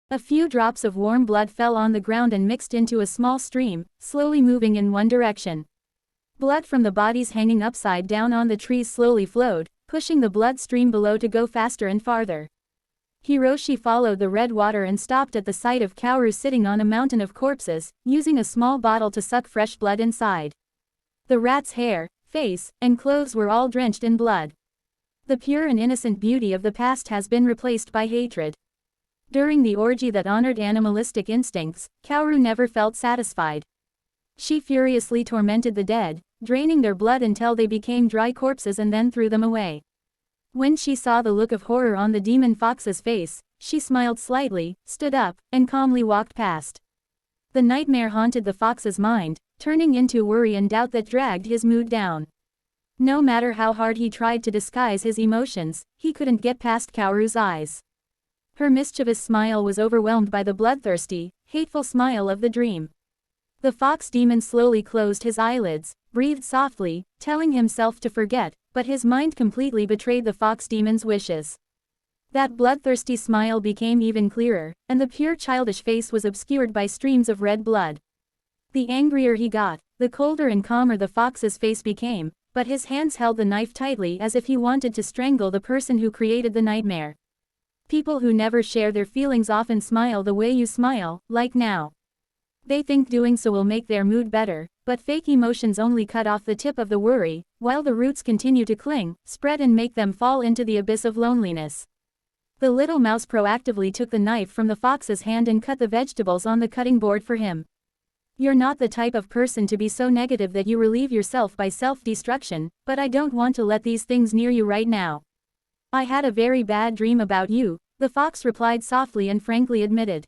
A few drops of warm blood fell on the ground and mixed into a small stream, slowly moving in one direction. Blood from the bodies hanging upside down on the trees slowly flowed, pushing the blood stream below to go faster and farther. Hiroshi followed the red water and stopped at the sight of Kaoru sitting on a mountain of corpses, using a small bottle to suck fresh blood inside. The rat's hair, face, and clothes were all drenched in blood. The pure and innocent beauty of the past has been replaced by hatred. During the orgy that honored animalistic instincts, Kaoru never felt satisfied. She furiously tormented the dead, draining their blood until they became dry corpses and then threw them away. When she saw the look of horror on the demon fox's face, she smiled slightly, stood up, and calmly walked past. The nightmare haunted the fox's mind, turning into worry and doubt that dragged his mood down. No matter how hard he tried to disguise his emotions, he couldn't get past Kaoru's eyes. Her mischievous smile was overwhelmed by the bloodthirsty, hateful smile of the dream. The fox demon slowly closed his eyelids, breathed softly, telling himself to forget, but his mind completely betrayed the fox demon's wishes. That bloodthirsty smile became even clearer, and the pure childish face was obscured by streams of red blood. The angrier he got, the colder and calmer the fox's face became, but his hands held the knife tightly as if he wanted to strangle the person who created the nightmare. People who never share their feelings often smile the way you smile, like now. They think doing so will make their mood better, but fake emotions only cut off the tip of the worry, while the roots continue to cling, spread and make them fall into the abyss of loneliness. The little mouse proactively took the knife from the fox's hand and cut the vegetables on the cutting board for him. You're not the type of person to be so negative that you relieve yourself by self-destruction, but I don't want to let these things near you right now. I had a very bad dream about you, the fox replied softly and frankly admitted.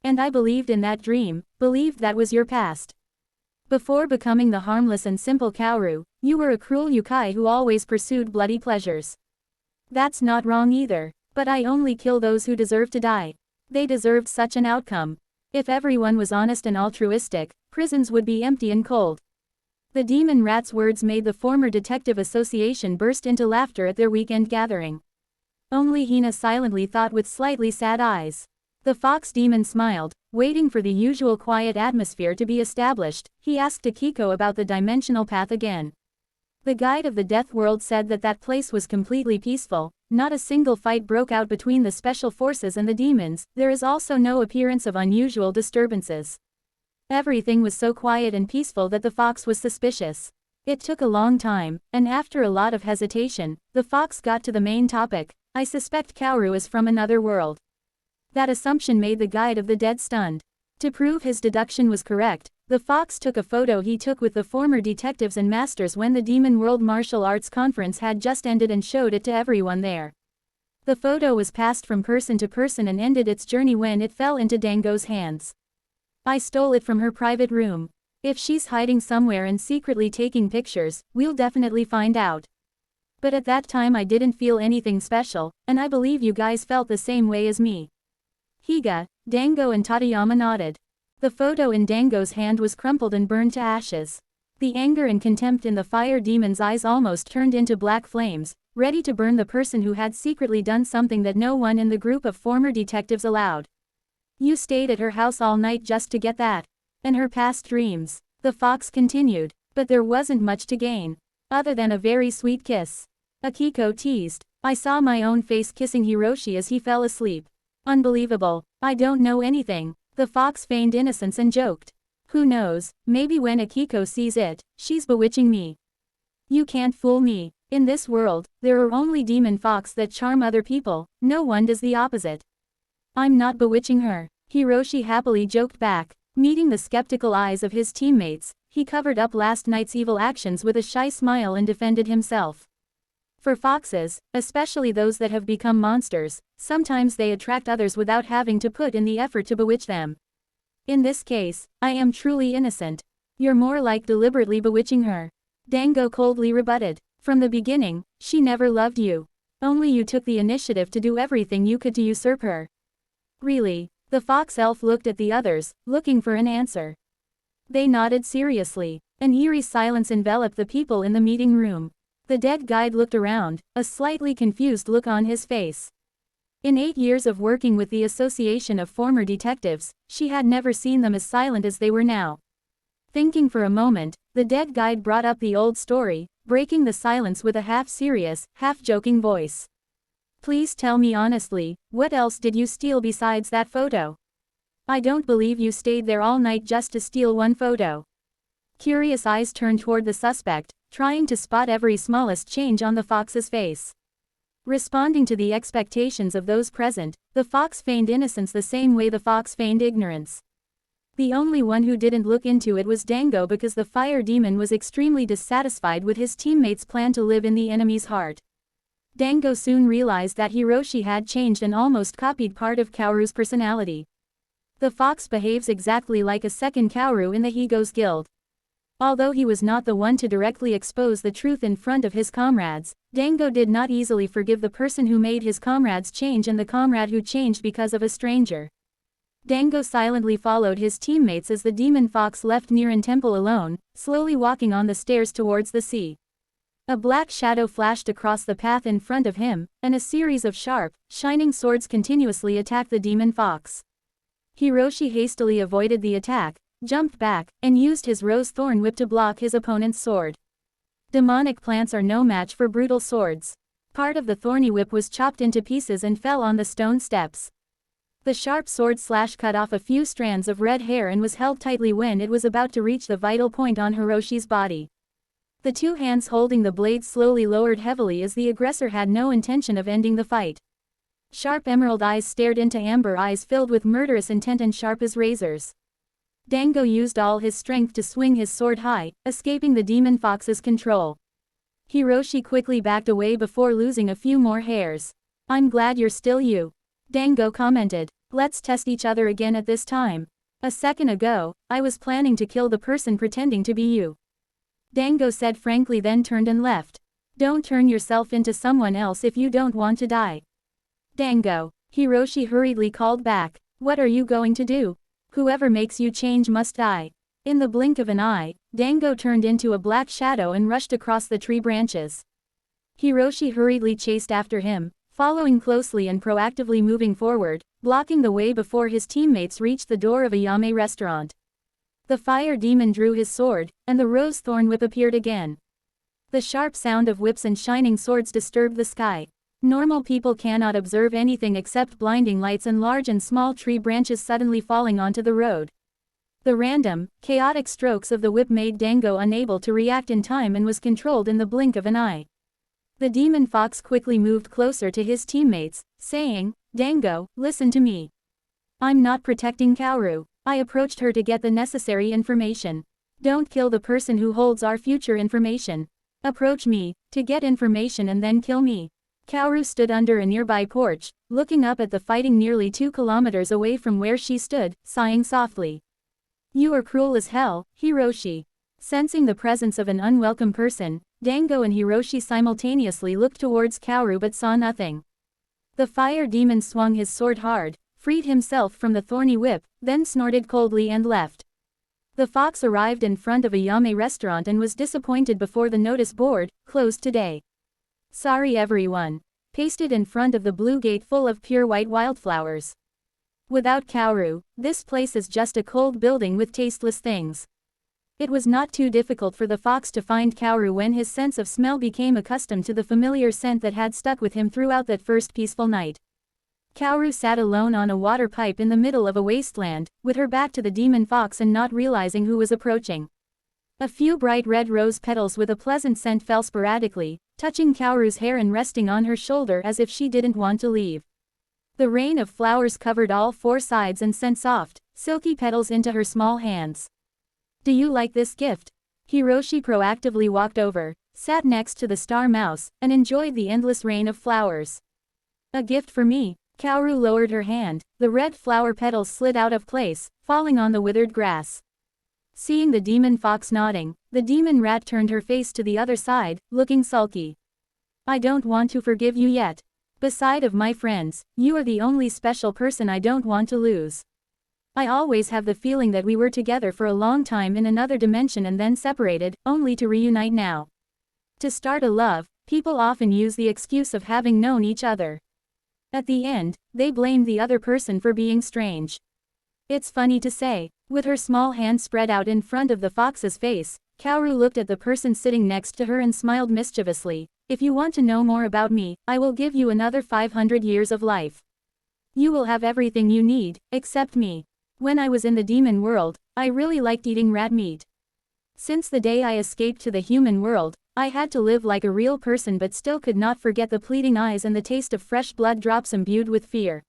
And I believed in that dream, believed that was your past. Before becoming the harmless and simple Kaoru, you were a cruel yokai who always pursued bloody pleasures. That's not wrong either, but I only kill those who deserve to die. They deserved such an outcome. If everyone was honest and altruistic, prisons would be empty and cold. The demon rat's words made the former detective association burst into laughter at their weekend gathering. Only Hina silently thought with slightly sad eyes. The fox demon smiled, waiting for the usual quiet atmosphere to be established. He asked Akiko about the dimensional path again. The guide of the death world said that that place was completely peaceful, not a single fight broke out between the special forces and the demons, there is also no appearance of unusual disturbances. Everything was so quiet and peaceful that the fox was suspicious. It took a long time, and after a lot of hesitation, the fox got to the main topic. I suspect Kaoru is from another world. That assumption made the guide of the dead stunned. To prove his deduction was correct, the fox took a photo he took with the former detectives and masters when the Demon World Martial Arts Conference had just ended and showed it to everyone there. The photo was passed from person to person and ended its journey when it fell into Dango's hands. I stole it from her private room. If she's hiding somewhere and secretly taking pictures, we'll definitely find out. But at that time I didn't feel anything special, and I believe you guys felt the same way as me. Higa, Dango and Tateyama nodded. The photo in Dango's hand was crumpled and burned to ashes. The anger and contempt in the fire demon's eyes almost turned into black flames, ready to burn the person who had secretly done something that no one in the group of former detectives allowed. You stayed at her house all night just to get that. And her past dreams. The fox continued. But there wasn't much to gain. Other than a very sweet kiss. Akiko teased. I saw my own face kissing Hiroshi as he fell asleep. Unbelievable. I don't know anything. The fox feigned innocence and joked. Who knows, maybe when Akiko sees it, she's bewitching me. You can't fool me. In this world, there are only demon fox that charm other people, no one does the opposite. I'm not bewitching her, Hiroshi happily joked back. Meeting the skeptical eyes of his teammates, he covered up last night's evil actions with a shy smile and defended himself. For foxes, especially those that have become monsters, sometimes they attract others without having to put in the effort to bewitch them. In this case, I am truly innocent. You're more like deliberately bewitching her. Dango coldly rebutted. From the beginning, she never loved you. Only you took the initiative to do everything you could to usurp her. Really? The fox elf looked at the others, looking for an answer. They nodded seriously. An eerie silence enveloped the people in the meeting room. The dead guide looked around, a slightly confused look on his face. In 8 years of working with the Association of Former Detectives, she had never seen them as silent as they were now. Thinking for a moment, the dead guide brought up the old story, breaking the silence with a half-serious, half-joking voice. Please tell me honestly, what else did you steal besides that photo? I don't believe you stayed there all night just to steal one photo. Curious eyes turned toward the suspect, trying to spot every smallest change on the fox's face. Responding to the expectations of those present, the fox feigned innocence the same way the fox feigned ignorance. The only one who didn't look into it was Dango, because the fire demon was extremely dissatisfied with his teammates' plan to live in the enemy's heart. Dango soon realized that Hiroshi had changed and almost copied part of Kaoru's personality. The fox behaves exactly like a second Kaoru in the Higo's guild. Although he was not the one to directly expose the truth in front of his comrades, Dango did not easily forgive the person who made his comrades change and the comrade who changed because of a stranger. Dango silently followed his teammates as the demon fox left Niran Temple alone, slowly walking on the stairs towards the sea. A black shadow flashed across the path in front of him, and a series of sharp, shining swords continuously attacked the demon fox. Hiroshi hastily avoided the attack, jumped back, and used his rose thorn whip to block his opponent's sword. Demonic plants are no match for brutal swords. Part of the thorny whip was chopped into pieces and fell on the stone steps. The sharp sword slash cut off a few strands of red hair and was held tightly when it was about to reach the vital point on Hiroshi's body. The two hands holding the blade slowly lowered heavily as the aggressor had no intention of ending the fight. Sharp emerald eyes stared into amber eyes filled with murderous intent and sharp as razors. Dango used all his strength to swing his sword high, escaping the demon fox's control. Hiroshi quickly backed away before losing a few more hairs. I'm glad you're still you. Dango commented. Let's test each other again at this time. A second ago, I was planning to kill the person pretending to be you. Dango said frankly, then turned and left. Don't turn yourself into someone else if you don't want to die. Dango, Hiroshi hurriedly called back. What are you going to do? Whoever makes you change must die. In the blink of an eye, Dango turned into a black shadow and rushed across the tree branches. Hiroshi hurriedly chased after him, following closely and proactively moving forward, blocking the way before his teammates reached the door of a Yame restaurant. The fire demon drew his sword, and the rose thorn whip appeared again. The sharp sound of whips and shining swords disturbed the sky. Normal people cannot observe anything except blinding lights and large and small tree branches suddenly falling onto the road. The random, chaotic strokes of the whip made Dango unable to react in time and was controlled in the blink of an eye. The demon fox quickly moved closer to his teammates, saying, Dango, listen to me. I'm not protecting Kaoru. I approached her to get the necessary information. Don't kill the person who holds our future information. Approach me, to get information and then kill me. Kaoru stood under a nearby porch, looking up at the fighting nearly 2 kilometers away from where she stood, sighing softly. You are cruel as hell, Hiroshi. Sensing the presence of an unwelcome person, Dango and Hiroshi simultaneously looked towards Kaoru but saw nothing. The fire demon swung his sword hard, freed himself from the thorny whip, then snorted coldly and left. The fox arrived in front of a Yame restaurant and was disappointed before the notice board, closed today. Sorry everyone. Pasted in front of the blue gate full of pure white wildflowers. Without Kaoru, this place is just a cold building with tasteless things. It was not too difficult for the fox to find Kaoru when his sense of smell became accustomed to the familiar scent that had stuck with him throughout that first peaceful night. Kaoru sat alone on a water pipe in the middle of a wasteland, with her back to the demon fox and not realizing who was approaching. A few bright red rose petals with a pleasant scent fell sporadically, touching Kaoru's hair and resting on her shoulder as if she didn't want to leave. The rain of flowers covered all 4 sides and sent soft, silky petals into her small hands. Do you like this gift? Hiroshi proactively walked over, sat next to the star mouse, and enjoyed the endless rain of flowers. A gift for me? Kaoru lowered her hand, the red flower petals slid out of place, falling on the withered grass. Seeing the demon fox nodding, the demon rat turned her face to the other side, looking sulky. I don't want to forgive you yet. Beside of my friends, you are the only special person I don't want to lose. I always have the feeling that we were together for a long time in another dimension and then separated, only to reunite now. To start a love, people often use the excuse of having known each other. At the end, they blamed the other person for being strange. It's funny to say. With her small hand spread out in front of the fox's face, Kaoru looked at the person sitting next to her and smiled mischievously. If you want to know more about me, I will give you another 500 years of life. You will have everything you need, except me. When I was in the demon world, I really liked eating rat meat. Since the day I escaped to the human world, I had to live like a real person but still could not forget the pleading eyes and the taste of fresh blood drops imbued with fear.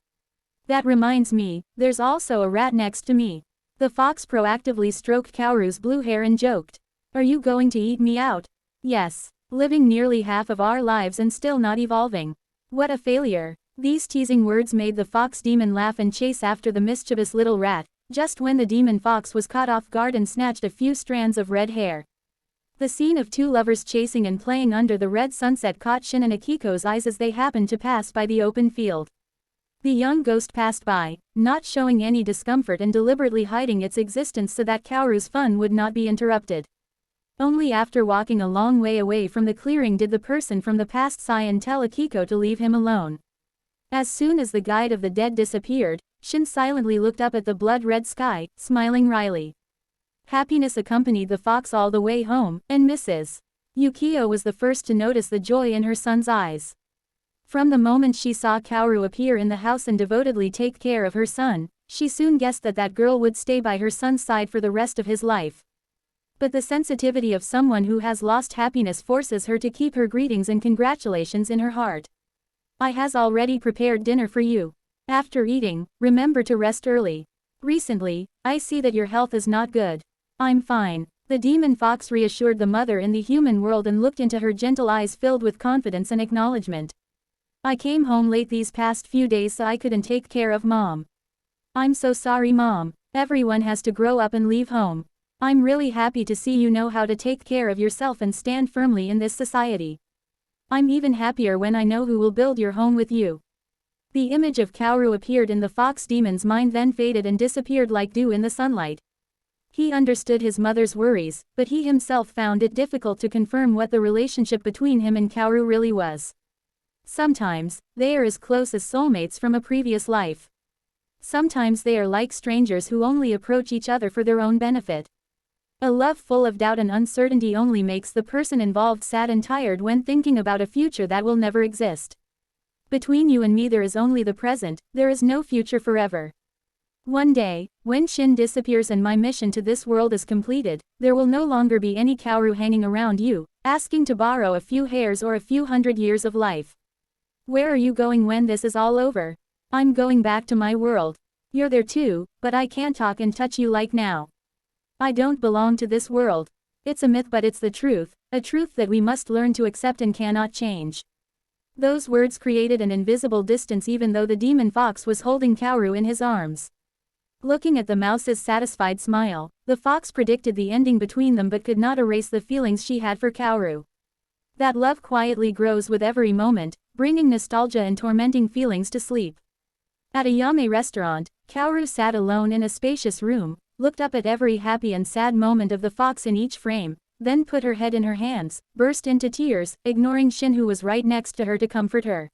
That reminds me, there's also a rat next to me. The fox proactively stroked Kaoru's blue hair and joked. Are you going to eat me out? Yes. Living nearly half of our lives and still not evolving. What a failure. These teasing words made the fox demon laugh and chase after the mischievous little rat, just when the demon fox was caught off guard and snatched a few strands of red hair. The scene of two lovers chasing and playing under the red sunset caught Shin and Akiko's eyes as they happened to pass by the open field. The young ghost passed by, not showing any discomfort and deliberately hiding its existence so that Kaoru's fun would not be interrupted. Only after walking a long way away from the clearing did the person from the past sigh and tell Akiko to leave him alone. As soon as the guide of the dead disappeared, Shin silently looked up at the blood-red sky, smiling wryly. Happiness accompanied the fox all the way home, and Mrs. Yukio was the first to notice the joy in her son's eyes. From the moment she saw Kaoru appear in the house and devotedly take care of her son, she soon guessed that that girl would stay by her son's side for the rest of his life. But the sensitivity of someone who has lost happiness forces her to keep her greetings and congratulations in her heart. I has already prepared dinner for you. After eating, remember to rest early. Recently, I see that your health is not good. I'm fine. The demon fox reassured the mother in the human world and looked into her gentle eyes filled with confidence and acknowledgement. I came home late these past few days so I couldn't take care of Mom. I'm so sorry, Mom. Everyone has to grow up and leave home. I'm really happy to see you know how to take care of yourself and stand firmly in this society. I'm even happier when I know who will build your home with you. The image of Kaoru appeared in the fox demon's mind, then faded and disappeared like dew in the sunlight. He understood his mother's worries, but he himself found it difficult to confirm what the relationship between him and Kaoru really was. Sometimes, they are as close as soulmates from a previous life. Sometimes they are like strangers who only approach each other for their own benefit. A love full of doubt and uncertainty only makes the person involved sad and tired when thinking about a future that will never exist. Between you and me there is only the present, there is no future forever. One day, when Shin disappears and my mission to this world is completed, there will no longer be any Kaoru hanging around you, asking to borrow a few hairs or a few hundred years of life. Where are you going when this is all over? I'm going back to my world. You're there too, but I can't talk and touch you like now. I don't belong to this world. It's a myth but it's the truth, a truth that we must learn to accept and cannot change. Those words created an invisible distance even though the demon fox was holding Kaoru in his arms. Looking at the mouse's satisfied smile, the fox predicted the ending between them but could not erase the feelings she had for Kaoru. That love quietly grows with every moment, bringing nostalgia and tormenting feelings to sleep. At a Yame restaurant, Kaoru sat alone in a spacious room, looked up at every happy and sad moment of the fox in each frame, then put her head in her hands, burst into tears, ignoring Shin who was right next to her to comfort her.